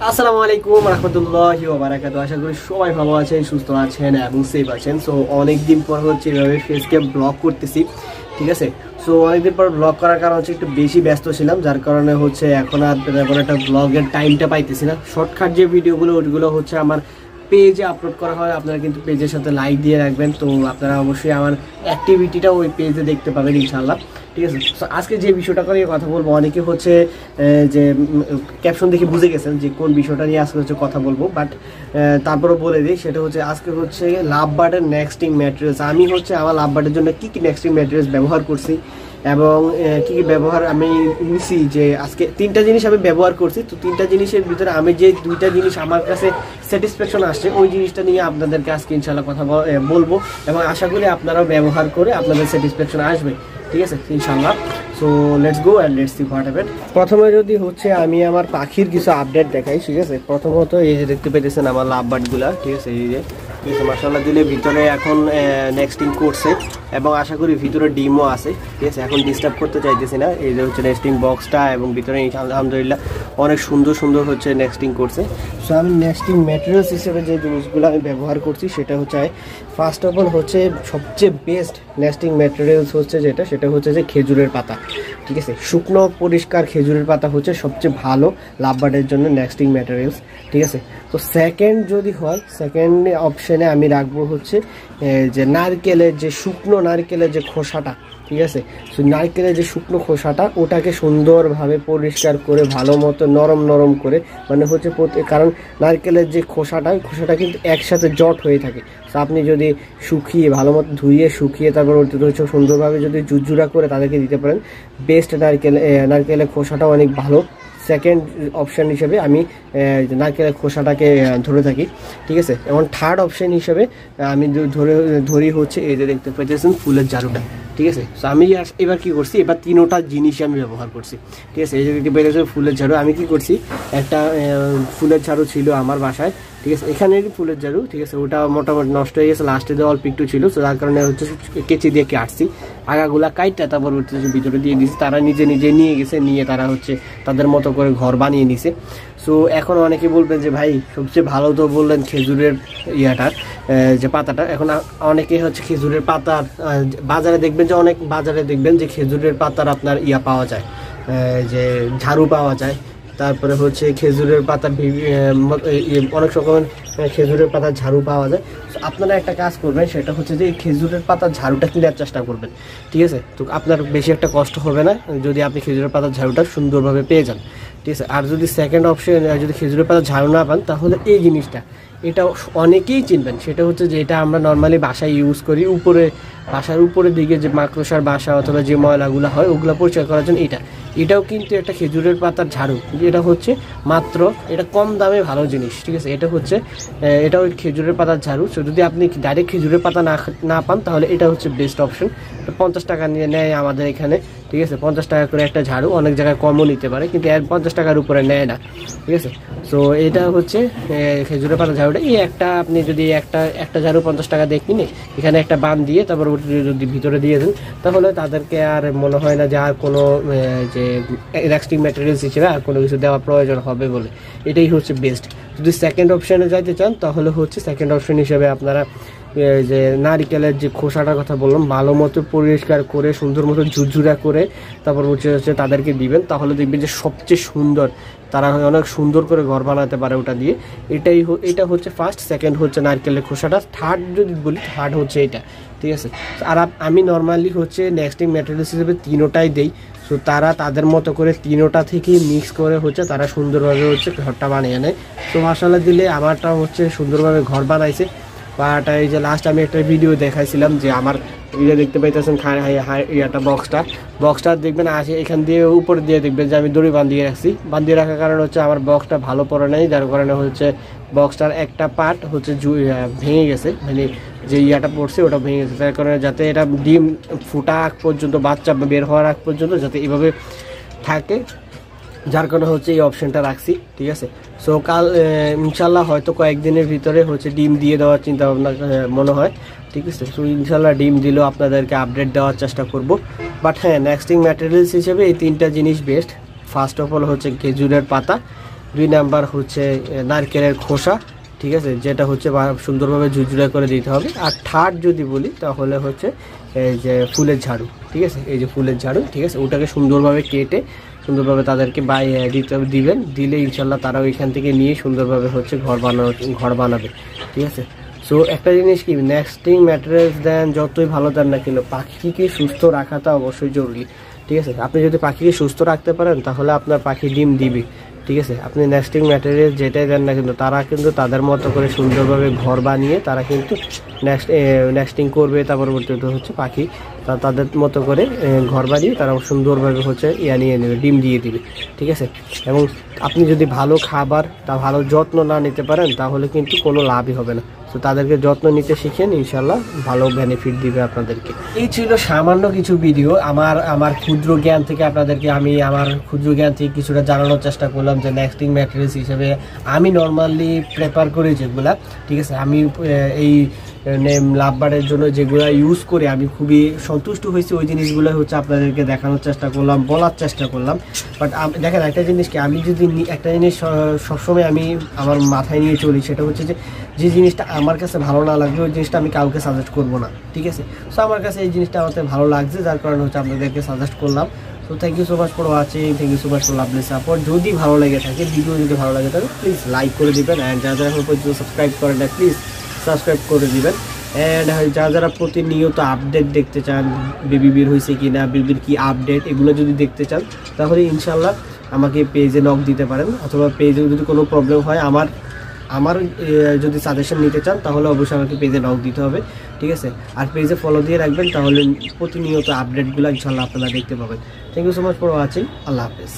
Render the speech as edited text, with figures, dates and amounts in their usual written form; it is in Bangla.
আসসালামু আলাইকুম রাহমাতুল্লাহি ওয়া বারাকাতুহু। আশা করি সবাই ভালো আছেন, সুস্থ আছেন এবং সেফ আছেন। সো অনেকদিন পর হচ্ছে এভাবে ফেসকে ব্লগ করতেছি, ঠিক আছে। সো অনেকদিন পর ব্লগ করার কারণ হচ্ছে একটু বেশি ব্যস্ত ছিলাম, যার কারণে হচ্ছে এখন আর তেমন একটা ব্লগের টাইমটা পাইতেছি না। শর্টকাট যে ভিডিওগুলো ওইগুলো হচ্ছে আমার পেজে আপলোড করা হয়। আপনারা কিন্তু পেজের সাথে লাইক দিয়ে রাখবেন, তো আপনারা অবশ্যই আমার অ্যাক্টিভিটিটা ওই পেজে দেখতে পাবেন ইনশাআল্লাহ, ঠিক আছে। তো আজকে যে বিষয়টা নিয়ে কথা বলবো, অনেকে হচ্ছে যে ক্যাপশন দেখে বুঝে গেছেন যে কোন বিষয়টা নিয়ে আজকে হচ্ছে কথা বলবো, বাট তারপরে বলে দিই সেটা হচ্ছে আজকে হচ্ছে লাভবার্ডের নেক্সটিং ম্যাটেরিয়ালস। আমি হচ্ছে আমার লাভবার্ডের জন্য কী কী নেক্সটিং ম্যাটেরিয়ালস ব্যবহার করছি এবং কী কী ব্যবহার আমি নিছি, যে আজকে তিনটা জিনিস আমি ব্যবহার করছি। তো তিনটা জিনিসের ভিতরে আমি যে দুইটা জিনিস আমার কাছে স্যাটিসফ্যাকশন আসছে, ওই জিনিসটা নিয়ে আপনাদেরকে আজকে ইনশাআল্লাহ কথা বলবো এবং আশা করি আপনারাও ব্যবহার করে আপনাদের স্যাটিসফ্যাকশন আসবে, ঠিক আছে ইনশাআল্লাহ। So let's go and let's see what happen. প্রথমে যদি হচ্ছে আমি আমার পাখির কিছু আপডেট দেখাই, ঠিক আছে। প্রথমত এই যে দেখতে পেতেছেন আমার লাভবার্ডগুলা, ঠিক আছে। এই যে ঠিক আছে, মাশাআল্লাহ দিলে ভিতরে এখন নেক্সটিং করছে এবং আশা করি ভিতরে ডিমও আছে, ঠিক আছে। এখন ডিস্টার্ব করতে চাইতেছি না। এই যে হচ্ছে নেক্সটিং বক্সটা এবং ভিতরে আলহামদুলিল্লাহ অনেক সুন্দর সুন্দর হচ্ছে নেক্সটিং করছে। সো আমি নেক্সটিং ম্যাটেরিয়ালস হিসেবে যে জিনিসগুলো আমি ব্যবহার করছি সেটা হচ্ছে ফার্স্ট অফ অল হচ্ছে সবচেয়ে বেস্ট নেক্সটিং ম্যাটেরিয়ালস হচ্ছে সেটা হচ্ছে যে খেজুরের পাতা, ঠিক আছে। শুকনো পরিষ্কার খেজুরের পাতা হচ্ছে সবচেয়ে ভালো লাভবার্ডের জন্য নেক্সটিং ম্যাটেরিয়ালস, ঠিক আছে। তো সেকেন্ড যদি হয়, সেকেন্ড অপশানে আমি রাখবো হচ্ছে যে নারকেলের যে শুকনো নারকেলের যে খোসাটা, ঠিক আছে। সো নারকেলের যে শুকনো খোসাটা ওটাকে সুন্দরভাবে পরিষ্কার করে ভালো মতো নরম করে, মানে হচ্ছে কারণ নারকেলের যে খোসাটা, ওই খোসাটা কিন্তু একসাথে জট হয়ে থাকে। সো আপনি যদি শুকিয়ে ভালো মতো ধুয়ে শুকিয়ে তারপর ওটা হচ্ছে সুন্দরভাবে যদি জুজুরা করে তাদেরকে দিতে পারেন, বেস্ট নারকেলের খোসাটাও অনেক ভালো। সেকেন্ড অপশান হিসেবে আমি নারকেলের খোসাটাকে ধরে থাকি, ঠিক আছে। এবং থার্ড অপশান হিসেবে আমি ধরি হচ্ছে এই যে দেখতে পাচ্ছেন ফুলের ঝাড়ুটা, ঠিক আছে। সো আমি এবার কি করছি, এবার তিনোটা জিনিস আমি ব্যবহার করছি, ঠিক আছে। এই যে দেখতে পেয়েছেন ফুলের ঝাড়ু, আমি কি করছি একটা ফুলের ঝাড়ু ছিল আমার বাসায়, ঠিক আছে। এখানেরই ফুলের ঝাড়ু, ঠিক আছে। ওটা মোটামুটি নষ্ট হয়ে গেছে, লাস্টে দিয়ে অল্প একটু ছিল, তো যার কারণে হচ্ছে কেচি দিয়ে কাটছি আগাগুলা কাইটটা, তারপর হচ্ছে ভিতরে দিয়ে দিয়েছি। তারা নিজে নিয়ে গেছে, নিয়ে তারা হচ্ছে তাদের মতো করে ঘর বানিয়ে নিছে। সো এখন অনেকে বলবেন যে ভাই সবচেয়ে ভালো তো বললেন খেজুরের ইয়াটার যে পাতাটা। এখন অনেকে হচ্ছে খেজুরের পাতার বাজারে দেখবেন যে খেজুরের পাতার আপনার পাওয়া যায়, যে ঝাড়ু পাওয়া যায়। তারপরে হচ্ছে খেজুরের পাতার অনেক রকমের খেজুরের পাতার ঝাড়ু পাওয়া যায়। আপনারা একটা কাজ করবেন, সেটা হচ্ছে যে খেজুরের পাতার ঝাড়ুটা কেনার চেষ্টা করবেন, ঠিক আছে। তো আপনার বেশি একটা কষ্ট হবে না যদি আপনি খেজুরের পাতার ঝাড়ুটা সুন্দরভাবে পেয়ে যান, ঠিক আছে। আর যদি সেকেন্ড অপশন যদি খেজুরের পাতার ঝাড়ু না পান, তাহলে এই জিনিসটা এটা অনেকেই চিনবেন, সেটা হচ্ছে যে এটা আমরা নর্মালি বাসায় ইউজ করি, বাসার উপরের দিকে যে মাকড়সার বাসা অথবা যে ময়লাগুলো হয় ওগুলো পরিষ্কার করার জন্য। এটাও কিন্তু একটা খেজুরের পাতার ঝাড়ু, এটা হচ্ছে মাত্র এটা কম দামে ভালো জিনিস, ঠিক আছে। এটাও খেজুরের পাতার ঝাড়ু। সো যদি আপনি ডাইরেক্ট খেজুরের পাতা না পান, তাহলে এটা হচ্ছে বেস্ট অপশন। 50 টাকা নিয়ে নেয় আমাদের এখানে, ঠিক আছে। 50 টাকা করে একটা ঝাড়ু, অনেক জায়গায় কমও নিতে পারে, কিন্তু 50 টাকার উপরে নেয় না, ঠিক আছে। সো এটা হচ্ছে খেজুরের পাতা ঝাড়ুটা। আপনি যদি একটা ঝাড়ু 50 টাকা দিয়ে কিনে এখানে একটা বান দিয়ে তারপর যদি ভিতরে দিয়ে দেন, তাহলে তাদেরকে আর মনে হয় না যে আর কোনো যে নেক্সটিং ম্যাটেরিয়ালস হিসেবে আর কোনো কিছু দেওয়ার প্রয়োজন হবে বলে। এটাই হচ্ছে বেস্ট। যদি সেকেন্ড অপশানে যাইতে চান, তাহলে হচ্ছে সেকেন্ড অপশন হিসেবে আপনারা যে নারিকেলের যে খোসাটার কথা বললাম, ভালো মতো পরিষ্কার করে সুন্দর মতো ঝুরঝুরা করে তারপর হচ্ছে তাদেরকে দিবেন, তাহলে দেখবেন যে সবচেয়ে সুন্দর, তারা অনেক সুন্দর করে ঘর বানাতে পারে ওটা দিয়ে। এটা হচ্ছে ফার্স্ট। সেকেন্ড হচ্ছে নারকেলের খোসাটা। থার্ড যদি বলি, থার্ড হচ্ছে এটা, ঠিক আছে। আর আমি নর্মালি হচ্ছে নেক্সটিং ম্যাটেরিয়ালস হিসেবে তিনোটাই দেই। সো তারা তাদের মতো করে তিনোটা থেকে মিক্স করে হচ্ছে তারা সুন্দরভাবে হচ্ছে ঘরটা বানিয়ে নেয়। তো মাশাআল্লাহ দিলে আমারটা হচ্ছে সুন্দরভাবে ঘর বানাইছে। বাট এই যে লাস্ট আমি একটা ভিডিও দেখাইছিলাম যে আমার ভিডিও দেখতে পাইতেছেন বক্সটা দেখবেন আসে এখান দিয়ে উপরে দিয়ে দেখবেন যে আমি দড়ি বাঁধিয়ে রাখার কারণ হচ্ছে আমার বক্সটা ভালো পড়ে নাই, যার কারণে হচ্ছে বক্সটার একটা পার্ট হচ্ছে ভেঙে গেছে, মানে যে পড়ছে ওটা ভেঙে গেছে। তার কারণে যাতে এটা ডিম ফুটা আগ পর্যন্ত, বাচ্চা বের হওয়ার আগ পর্যন্ত যাতে এভাবে থাকে, যার কারণে হচ্ছে এই অপশনটা রাখছি, ঠিক আছে। সো কাল ইনশাল্লাহ হয়তো কয়েকদিনের ভিতরে হচ্ছে ডিম দিয়ে দেওয়ার চিন্তা ভাবনা মনে হয়, ঠিক আছে। সো ইনশাল্লাহ ডিম দিলেও আপনাদেরকে আপডেট দেওয়ার চেষ্টা করব। বাট হ্যাঁ, নেক্সটিং ম্যাটেরিয়ালস হিসেবে এই তিনটা জিনিস বেস্ট। ফার্স্ট অফ অল হচ্ছে খেজুরের পাতা, 2 নাম্বার হচ্ছে নারকেলের খোসা, ঠিক আছে, যেটা হচ্ছে সুন্দরভাবে ঝুরঝুরা করে দিতে হবে। আর থার্ড যদি বলি তাহলে হচ্ছে এই যে ফুলের ঝাড়ু, ঠিক আছে, এই যে ফুলের ঝাড়ু, ঠিক আছে, ওটাকে সুন্দরভাবে কেটে সুন্দরভাবে তাদেরকে দিবেন, দিলে ইনশাল্লাহ তারা ওইখান থেকে নিয়ে সুন্দরভাবে হচ্ছে ঘর বানাবে, ঠিক আছে। সো একটা জিনিস কি, নেস্টিং ম্যাটেরিয়ালস দেন যতই ভালো দেন না কিন্তু পাখিকে সুস্থ রাখাটা অবশ্যই জরুরি, ঠিক আছে। আপনি যদি পাখিকে সুস্থ রাখতে পারেন তাহলে আপনার পাখি ডিম দিবে, ঠিক আছে। আপনি নেস্টিং ম্যাটেরিয়াল যেটাই দেন না কিন্তু তারা কিন্তু তাদের মতো করে সুন্দরভাবে ঘর বানিয়ে তারা কিন্তু নেস্টিং করবে। তার পরবর্তীতে হচ্ছে পাখি তাদের মতো করে ঘর বানিয়ে তারা সুন্দরভাবে হচ্ছে নিয়ে নেবে, ডিম দিয়ে দিবে, ঠিক আছে। এবং আপনি যদি ভালো খাবার ভালো যত্ন না নিতে পারেন তাহলে কিন্তু কোনো লাভই হবে না। তো তাদেরকে যত্ন নিতে শিখেন, ইনশাল্লাহ ভালো বেনিফিট দিবে আপনাদেরকে। এই ছিল সামান্য কিছু ভিডিও আমার ক্ষুদ্র জ্ঞান থেকে আপনাদেরকে, আমি আমার ক্ষুদ্র জ্ঞান থেকে কিছুটা জানানোর চেষ্টা করলাম যে নেস্টিং ম্যাটেরিয়ালস হিসেবে আমি নর্মালি প্রেফার করি যেগুলা, ঠিক আছে। আমি এই লাভবারের জন্য যেগুলো ইউজ করে আমি খুবই সন্তুষ্ট হয়েছি, ওই জিনিসগুলো হচ্ছে আপনাদেরকে দেখানোর চেষ্টা করলাম, বলার চেষ্টা করলাম। বাট দেখেন একটা জিনিস কি, আমি যদি একটা জিনিস সবসময় আমি আমার মাথায় নিয়ে চলি, সেটা হচ্ছে যে জিনিসটা আমার কাছে ভালো না লাগবে ওই জিনিসটা আমি কাউকে সাজেস্ট করবো না, ঠিক আছে। সো আমার কাছে এই জিনিসটা আমাদের ভালো লাগছে, যার কারণে হচ্ছে আপনাদেরকে সাজেস্ট করলাম। তো thank you so much for watching, thank you so much for lovely support. যদি ভালো লেগে থাকে, ভিডিও যদি ভালো লাগে থাকে প্লিজ লাইক করে দিবেন, অ্যান্ড যারা এখন পর্যন্ত সাবস্ক্রাইব করেন না প্লিজ সাবস্ক্রাইব করে দিবেন। অ্যান্ড যারা প্রতিনিয়ত আপডেট দেখতে চান, বেবি বের হয়েছে কি না, বেবির কি আপডেট, এগুলো যদি দেখতে চান তাহলে ইনশাল্লাহ আমাকে পেজে নক দিতে পারেন, অথবা পেজে যদি কোনো প্রবলেম হয় আমার যদি সাজেশন নিতে চান তাহলে অবশ্যই আমাকে পেজে নক দিতে হবে, ঠিক আছে। আর পেজে ফলো দিয়ে রাখবেন, তাহলে প্রতিনিয়ত আপডেটগুলো ইনশাল্লাহ আপনারা দেখতে পাবেন। Thank you so much for watching, আল্লাহ হাফেজ।